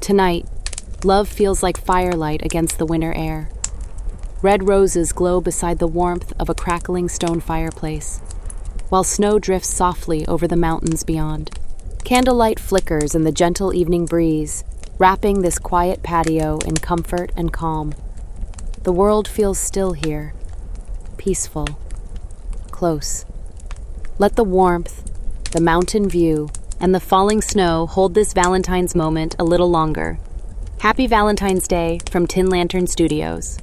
Tonight, love feels like firelight against the winter air. Red roses glow beside the warmth of a crackling stone fireplace, while snow drifts softly over the mountains beyond. Candlelight flickers in the gentle evening breeze, wrapping this quiet patio in comfort and calm. The world feels still here, peaceful, close. Let the warmth, the mountain view, and the falling snow hold this Valentine's moment a little longer. Happy Valentine's Day from Tin Lantern Studios.